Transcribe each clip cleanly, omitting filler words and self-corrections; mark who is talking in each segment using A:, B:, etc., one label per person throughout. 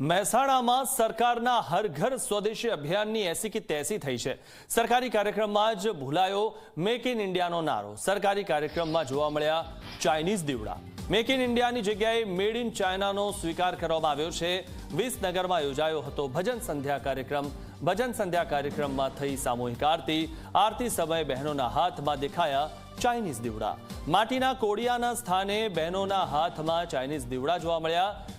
A: મહેસાણામાં સરકારના હર ઘર સ્વદેશી અભિયાનની 80 की 83 થઈ છે। સરકારી કાર્યક્રમમાં જ ભૂલાયો મેક ઇન ઇન્ડિયાનો નારો। સરકારી કાર્યક્રમમાં જોવા મળ્યા ચાઇનીઝ દીવડા। મેક ઇન ઇન્ડિયાની જગ્યાએ મેડ ઇન ચાઇનાનો સ્વીકાર કરવામાં આવ્યો છે। વિસનગરમાં યોજાયો હતો ભજન સંધ્યા કાર્યક્રમ। ભજન સંધ્યા કાર્યક્રમમાં થઈ સામૂહિક આરતી। આરતી સમયે બહેનોના હાથમાં દેખાયા ચાઇનીઝ દીવડા। માટીના કોડિયાના સ્થાને બહેનોના હાથમાં ચાઇનીઝ દીવડા જોવા મળ્યા।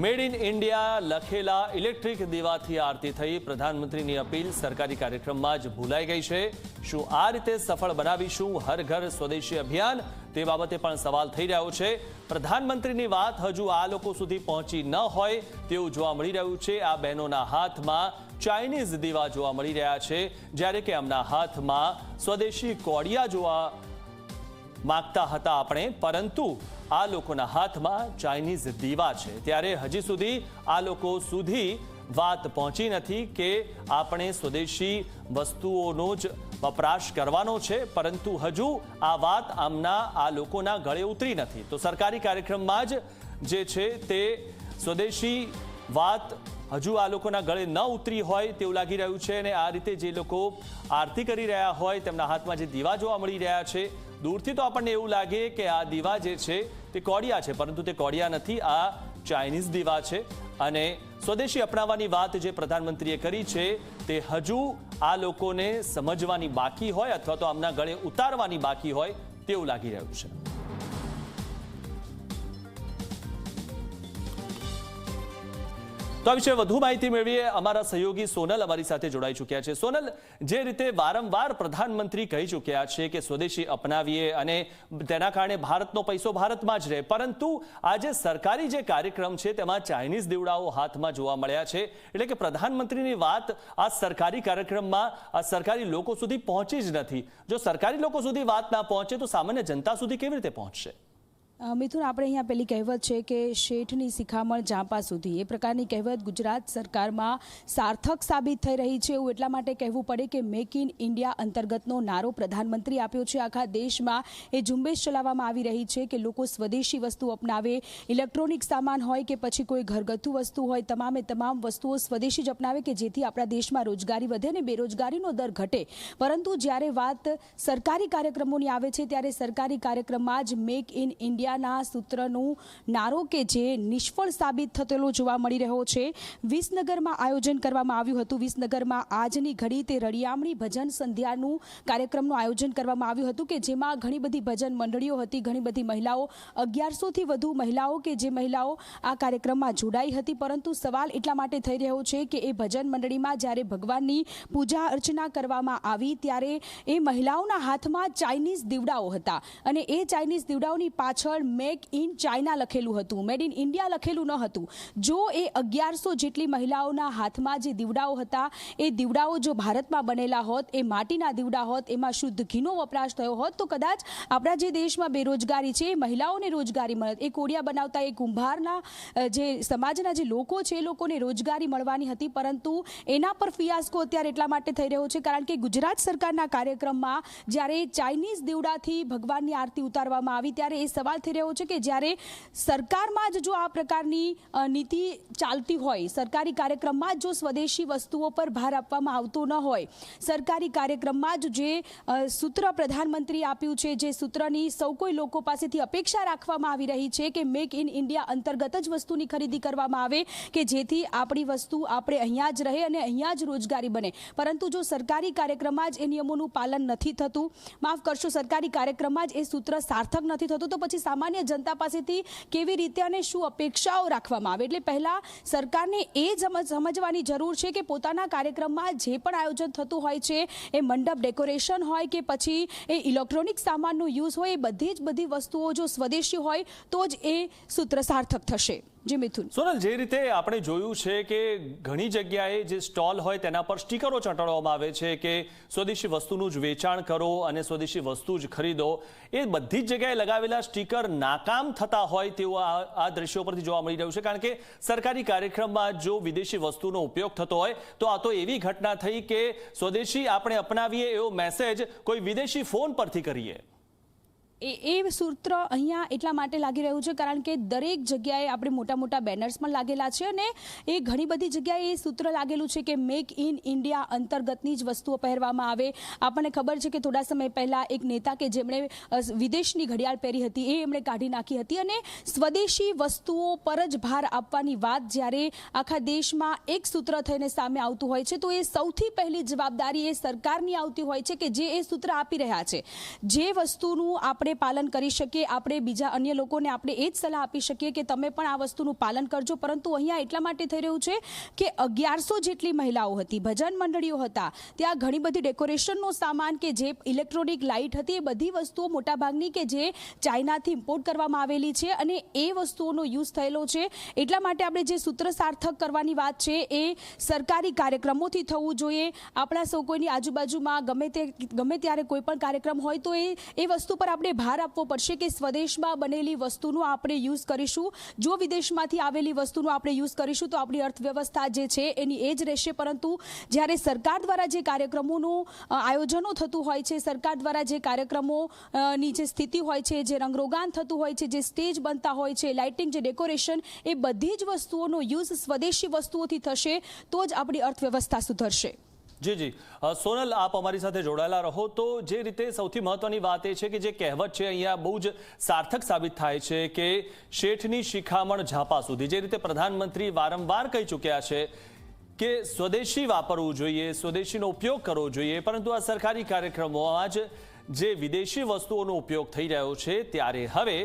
A: મેડ ઇન ઇન્ડિયા લખેલા ઇલેક્ટ્રિક દીવાથી આરતી થઈ। પ્રધાનમંત્રીની અપીલ સરકારી કાર્યક્રમમાં જ ભૂલાઈ ગઈ છે। શું આ રીતે સફળ બનાવીશું હર ઘર સ્વદેશી અભિયાન, તે બાબતે પણ સવાલ થઈ રહ્યો છે। પ્રધાનમંત્રીની વાત હજુ આ લોકો સુધી પહોંચી ન હોય તેવું જોવા મળી રહ્યું છે। આ બહેનોના હાથમાં ચાઇનીઝ દીવા જોવા મળી રહ્યા છે, જ્યારે કે એમના હાથમાં સ્વદેશી કોડિયા જોવા માગતા હતા આપણે, પરંતુ આ લોકોના હાથમાં ચાઇનીઝ દીવા છે। ત્યારે હજી સુધી આ લોકો સુધી વાત પહોંચી નથી કે આપણે સ્વદેશી વસ્તુઓનો જ વપરાશ કરવાનો છે, પરંતુ હજુ આ વાત આમના આ લોકોના ગળે ઉતરી નથી। તો સરકારી કાર્યક્રમમાં જ જે છે તે સ્વદેશી વાત હજુ આ લોકોના ગળે ન ઉતરી હોય તેવું લાગી રહ્યું છે। અને આ રીતે જે લોકો આરતી કરી રહ્યા હોય તેમના હાથમાં જે દીવા જોવા મળી રહ્યા છે, દૂરથી તો આપણને એવું લાગે કે આ દીવા જે છે તે કોડિયા છે, પરંતુ તે કોડિયા નથી, આ ચાઇનીઝ દીવા છે। અને સ્વદેશી અપનાવવાની વાત જે પ્રધાનમંત્રીએ કરી છે તે હજુ આ લોકોને સમજવાની બાકી હોય અથવા તો આમના ગળે ઉતારવાની બાકી હોય તેવું લાગી રહ્યું છે। તો આ વિશે વધુ માહિતી મેળવીએ। અમારા સહયોગી સોનલ અમારી સાથે જોડાઈ ચૂક્યા છે। સોનલ, જે રીતે વારંવાર પ્રધાનમંત્રી કહી ચૂક્યા છે કે સ્વદેશી અપનાવીએ અને તેના કારણે ભારતનો પૈસો ભારતમાં જ રહે, પરંતુ આ જે સરકારી જે કાર્યક્રમ છે તેમાં ચાઇનીઝ દીવડાઓ હાથમાં જોવા મળ્યા છે, એટલે કે પ્રધાનમંત્રીની વાત આ સરકારી કાર્યક્રમમાં આ સરકારી લોકો સુધી પહોંચી જ નથી। જો સરકારી લોકો સુધી વાત ના પહોંચે તો સામાન્ય જનતા સુધી કેવી રીતે પહોંચશે?
B: મિથુન, આપણે અહીંયા પેલી કહેવત છે કે શેઠની શિખામણ જાંપા સુધી, એ પ્રકારની કહેવત ગુજરાત સરકારમાં સાર્થક સાબિત થઈ રહી છે। એવું એટલા માટે કહેવું પડે કે મેક ઇન ઇન્ડિયા અંતર્ગતનો નારો પ્રધાનમંત્રી આપ્યો છે। આખા દેશમાં એ ઝુંબેશ ચલાવવામાં આવી રહી છે કે લોકો સ્વદેશી વસ્તુ અપનાવે, ઇલેક્ટ્રોનિક સામાન હોય કે પછી કોઈ ઘરગથ્થુ વસ્તુ હોય, તમામે તમામ વસ્તુઓ સ્વદેશી જ અપનાવે કે જેથી આપણા દેશમાં રોજગારી વધે અને બેરોજગારીનો દર ઘટે। પરંતુ જ્યારે વાત સરકારી કાર્યક્રમોની આવે છે ત્યારે સરકારી કાર્યક્રમમાં જ મેક ઇન ઇન્ડિયા ના સૂત્રનું નારો કે જે નિષ્ફળ સાબિત થયેલો જોવા મળી રહ્યો છે। વિસનગરમાં આયોજન કરવામાં આવ્યું હતું। વિસનગરમાં આજની ઘડી તે રળિયામણી ભજન સંધ્યાનું કાર્યક્રમનું આયોજન કરવામાં આવ્યું હતું કે જેમાં ઘણી બધી ભજન મંડળીઓ હતી, ઘણી બધી મહિલાઓ, 1100થી વધુ મહિલાઓ કે જે મહિલાઓ આ કાર્યક્રમમાં જોડાઈ હતી। પરંતુ સવાલ એટલા માટે થઈ રહ્યો છે કે એ ભજન મંડળીમાં જ્યારે ભગવાનની પૂજા અર્ચના કરવામાં આવી ત્યારે એ મહિલાઓના હાથમાં ચાઇનીઝ દીવડાઓ હતા અને એ ચાઇનીઝ દીવડાઓની પાછળ મેક ઇન ચાઇના લખેલું હતું, મેડ ઇન ઇન્ડિયા લખેલું ન હતું। જો એ 1100 જેટલી મહિલાઓના હાથમાં જે દીવડાઓ હતા એ દીવડાઓ જો ભારતમાં બનેલા હોત, એ માટીના દીવડા હોત, એમાં શુદ્ધ ઘીનો વપરાશ થયો હોત તો કદાચ આપણા જે દેશમાં બેરોજગારી છે એ મહિલાઓને રોજગારી મળત, એ કોડિયા બનાવતા એ કુંભારના જે સમાજના જે લોકો છે એ લોકોને રોજગારી મળવાની હતી। પરંતુ એના પર ફિયાસ્કો અત્યારે એટલા માટે થઈ રહ્યો છે કારણ કે ગુજરાત સરકારના કાર્યક્રમમાં જ્યારે ચાઇનીઝ દીવડાથી ભગવાનની આરતી ઉતારવામાં આવી ત્યારે એ સવાલ થઈ રહ્યો છે કે જ્યારે સરકારમાં જ જો આ પ્રકારની નીતિ ચાલતી હોય, સરકારી કાર્યક્રમમાં જ જો સ્વદેશી વસ્તુઓ પર ભાર આપવામાં આવતો ન હોય, સરકારી કાર્યક્રમમાં જ જે સૂત્ર પ્રધાનમંત્રી આપ્યું છે, જે સૂત્રની સૌ કોઈ લોકો પાસેથી અપેક્ષા રાખવામાં આવી રહી છે કે મેક ઇન ઇન્ડિયા અંતર્ગત જ વસ્તુની ખરીદી કરવામાં આવે કે જેથી આપણી વસ્તુ આપણે અહીંયા જ રહે અને અહીંયા જ રોજગારી બને, પરંતુ જો સરકારી કાર્યક્રમમાં જ એ નિયમોનું પાલન નથી થતું, માફ કરશો, સરકારી કાર્યક્રમમાં જ એ સૂત્ર સાર્થક નથી થતું, તો પછી સામાન્ય જનતા પાસેથી કેવી રીતે અને શું અપેક્ષાઓ રાખવામાં આવે? એટલે પહેલા સરકારને એ સમજવાની જરૂર છે કે પોતાના કાર્યક્રમમાં જે પણ આયોજન થતું હોય છે, એ મંડપ ડેકોરેશન હોય કે પછી એ ઇલેક્ટ્રોનિક સામાનનો યુઝ હોય, એ બધી વસ્તુઓ જો સ્વદેશી હોય તો જ એ સૂત્ર સાર્થક થશે। જી મિથુન।
A: સોનલ, જે રીતે આપણે જોયું છે કે ઘણી જગ્યાએ જે સ્ટોલ હોય તેના પર સ્ટીકરો ચોંટાડવામાં આવે છે કે સ્વદેશી વસ્તુનું જ વેચાણ કરો અને સ્વદેશી વસ્તુ જ ખરીદો, એ બધી જ જગ્યાએ લગાવેલા સ્ટીકર નાકામ થતા હોય તેવું આ દ્રશ્યો પરથી જોવા મળી રહ્યું છે। કારણ કે સરકારી કાર્યક્રમમાં જો વિદેશી વસ્તુનો ઉપયોગ થતો હોય તો આ તો એવી ઘટના થઈ કે સ્વદેશી આપણે અપનાવીએ એવો મેસેજ કોઈ વિદેશી ફોન પરથી કરીએ।
B: એ સૂત્ર અહીંયા એટલા માટે લાગી રહ્યું છે કારણ કે દરેક જગ્યાએ આપણે મોટા મોટા બેનર્સ પણ લાગેલા છે અને એ ઘણી બધી જગ્યાએ એ સૂત્ર લાગેલું છે કે મેક ઇન ઇન્ડિયા અંતર્ગતની જ વસ્તુઓ પહેરવામાં આવે. આપણને ખબર છે કે થોડા સમય પહેલાં એક નેતા કે જેમણે વિદેશની ઘડિયાળ પહેરી હતી એ એમણે કાઢી નાખી હતી અને સ્વદેશી વસ્તુઓ પર જ ભાર આપવાની વાત જ્યારે આખા દેશમાં એક સૂત્ર થઈને સામે આવતું હોય છે તો એ સૌથી પહેલી જવાબદારી એ સરકારની આવતી હોય છે કે જે એ સૂત્ર આપી રહ્યા છે. જે વસ્તુનું આપણે પાલન કરી શકીએ, આપણે બીજા અન્ય લોકોને આપણે એ જ સલાહ આપી શકીએ કે તમે પણ આ વસ્તુનું પાલન કરજો. પરંતુ અહીંયા એટલા માટે થઈ રહ્યું છે કે 1100 જેટલી મહિલાઓ હતી, ભજન મંડળીઓ હતા, ત્યાં ઘણી બધી ડેકોરેશનનો સામાન કે જે ઇલેક્ટ્રોનિક લાઇટ હતી એ બધી વસ્તુઓ મોટાભાગની કે જે ચાઇનાથી ઇમ્પોર્ટ કરવામાં આવેલી છે અને એ વસ્તુઓનો યુઝ થયેલો છે. એટલા માટે આપણે જે સૂત્ર સાર્થક કરવાની વાત છે એ સરકારી કાર્યક્રમોથી થવું જોઈએ. આપણા સૌ કોઈની આજુબાજુમાં ગમે ત્યારે કોઈ પણ કાર્યક્રમ હોય તો એ વસ્તુ પર આપણે ભાર આપવો પડશે કે સ્વદેશમાં બનેલી વસ્તુનો આપણે યુઝ કરીશું. જો વિદેશમાંથી આવેલી વસ્તુનો આપણે યુઝ કરીશું તો આપણી અર્થવ્યવસ્થા જે છે એની એ જ રહેશે. પરંતુ જ્યારે સરકાર દ્વારા જે કાર્યક્રમોનું આયોજનો થતું હોય છે, સરકાર દ્વારા જે કાર્યક્રમોની જે સ્થિતિ હોય છે, જે રંગરોગાન થતું હોય છે, જે સ્ટેજ બનતા હોય છે, લાઇટિંગ, જે ડેકોરેશન, એ બધી જ વસ્તુઓનો યુઝ સ્વદેશી વસ્તુઓથી થશે તો જ આપણી અર્થવ્યવસ્થા સુધરશે.
A: જી સોનલ, આપ અમારી સાથે જોડાયેલા રહો. તો જે રીતે સૌથી મહત્વની વાત એ છે કે જે કહેવત છે અહીંયા બહુ જ સાર્થક સાબિત થાય છે કે શેઠની શિખામણ ઝાપા સુધી. જે રીતે પ્રધાનમંત્રી વારંવાર કહી ચૂક્યા છે કે સ્વદેશી વાપરવું જોઈએ, સ્વદેશીનો ઉપયોગ કરવો જોઈએ, પરંતુ આ સરકારી કાર્યક્રમોમાં જ જે વિદેશી વસ્તુઓનો ઉપયોગ થઈ રહ્યો છે ત્યારે હવે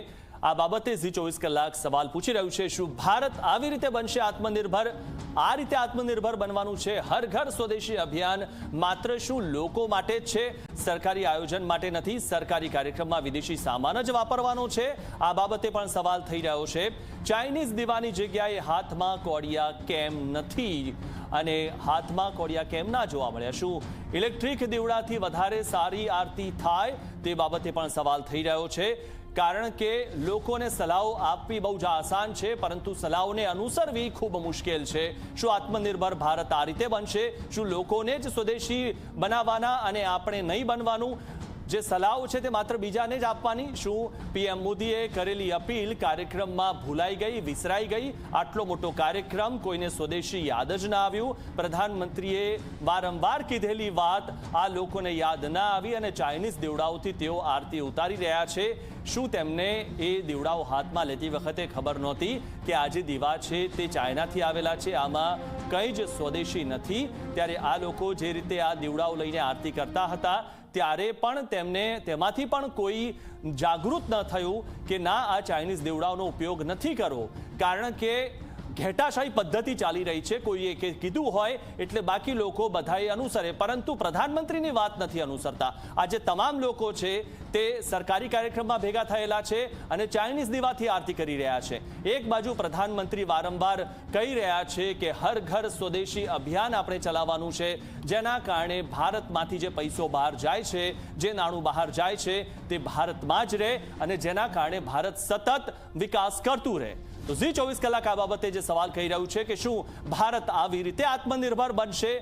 A: આ બાબતે ઝી 24 કલાક સવાલ પૂછી રહ્યું છે, શું ભારત આવી રીતે બનશે આત્મનિર્ભર? આ રીતે આત્મનિર્ભર બનવાનું છે. હર ઘર સ્વદેશી અભિયાન માત્ર શું લોકો માટે જ છે, સરકારી આયોજન માટે નથી? સરકારી કાર્યક્રમમાં વિદેશી સામાન જ વાપરવાનો છે? આ બાબતે પણ સવાલ થઈ રહ્યો છે. ચાઇનીઝ દીવાની જગ્યાએ હાથમાં કોડિયા કેમ નથી અને હાથમાં કોડિયા કેમ ના જોવા મળ્યા? શું ઇલેક્ટ્રિક દીવડાથી વધારે સારી આરતી થાય? તે બાબતે પણ સવાલ થઈ રહ્યો છે. કારણ કે લોકોને સલાહો આપવી બહુ જ આસાન છે પરંતુ સલાહોને અનુસરવી ખૂબ મુશ્કેલ છે. શું આત્મનિર્ભર ભારત આ રીતે બનશે? શું લોકોને જ સ્વદેશી બનાવવાના અને આપણે નહીં બનવાનું? જે સલાહો છે તે માત્ર બીજાને જ આપવાની? શું પીએમ મોદીએ કરેલી અપીલ કાર્યક્રમમાં ભૂલાઈ ગઈ, વિસરાઈ ગઈ? આટલો મોટો કાર્યક્રમ, કોઈને સ્વદેશી યાદ જ ના આવ્યું? પ્રધાનમંત્રીએ વારંવાર કીધેલી વાત આ લોકોને યાદ ના આવી અને ચાઇનીઝ દીવડાઓથી તેઓ આરતી ઉતારી રહ્યા છે. શું તેમને એ દીવડાઓ હાથમાં લેતી વખતે ખબર નહોતી કે આ જે દીવા છે તે ચાઇનાથી આવેલા છે, આમાં કંઈ જ સ્વદેશી નથી? ત્યારે આ લોકો જે રીતે આ દીવડાઓ લઈને આરતી કરતા હતા ત્યારે પણ તેમાંથી પણ કોઈ જાગૃત ન થયું કે ના, આ ચાઇનીઝ દીવડાઓનો ઉપયોગ નથી કરવો. કારણ કે ઘેટાશાહી પદ્ધતિ ચાલી રહી છે. કોઈએ કીધું હોય એટલે બાકી લોકો બધાએ અનુસરે, પરંતુ પ્રધાનમંત્રીની વાત નથી અનુસરતા. આજે તમામ લોકો છે તે સરકારી કાર્યક્રમમાં ભેગા થયેલા છે અને ચાઇનીઝ દીવાથી આરતી કરી રહ્યા છે. એક બાજુ પ્રધાનમંત્રી વારંવાર કહી રહ્યા છે કે હર ઘર સ્વદેશી અભિયાન આપણે ચલાવવાનું છે, જેના કારણે ભારતમાંથી જે પૈસો બહાર જાય છે, જે નાણું બહાર જાય છે તે ભારતમાં જ રહે અને જેના કારણે ભારત સતત વિકાસ કરતું રહે. તો ઝી 24 કલાક આ બાબતે જે સવાલ કહી રહ્યું છે કે શું ભારત આવી રીતે આત્મનિર્ભર બનશે?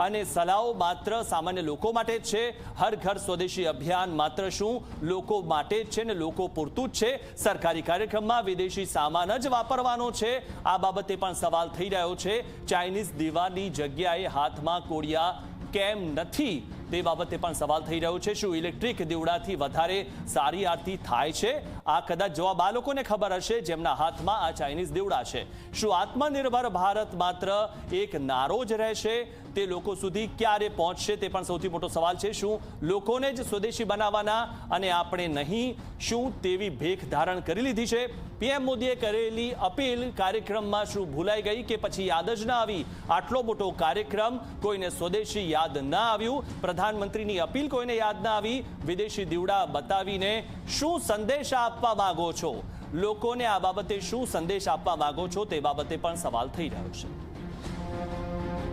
A: અને સલાહો માત્ર સામાન્ય લોકો માટે જ છે? હર ઘર સ્વદેશી અભિયાન માત્ર શું લોકો માટે જ છે ને લોકો પૂરતું જ છે? સરકારી કાર્યક્રમમાં વિદેશી સામાન જ વાપરવાનો છે? આ બાબતે પણ સવાલ થઈ રહ્યો છે. ચાઇનીઝ દીવાની જગ્યાએ હાથમાં કોડિયા કેમ નથી? તે બાબતે પણ સવાલ થઈ રહ્યો છે. શું ઇલેક્ટ્રિક દીવડાથી વધારે સારી આરતી થાય છે? આ કદાચ જવાબ આ લોકોને ખબર હશે જેમના હાથમાં આ ચાઇનીઝ દીવડા છે. શું આત્મનિર્ભર ભારત માત્ર એક નારો જ રહેશે? તે લોકો સુધી ક્યારે પહોંચશે? તે પણ સૌથી મોટો સવાલ છે. શું લોકોને જ સ્વદેશી બનાવવાના અને આપણે નહીં? શું તેવી ભેખ ધારણ કરી લીધી છે? પીએમ મોદીએ કરેલી અપીલ કાર્યક્રમમાં શું ભૂલાઈ ગઈ કે પછી યાદ જ ના આવી? આટલો મોટો કાર્યક્રમ, કોઈને સ્વદેશી યાદ ના આવ્યું? પ્રધાનમંત્રીની અપીલ કોઈને યાદ ના આવી? વિદેશી દીવડા બતાવીને શું સંદેશ આપવા માંગો છો? લોકોને આ બાબતે શું સંદેશ આપવા માંગો છો? તે બાબતે પણ સવાલ થઈ રહ્યો છે.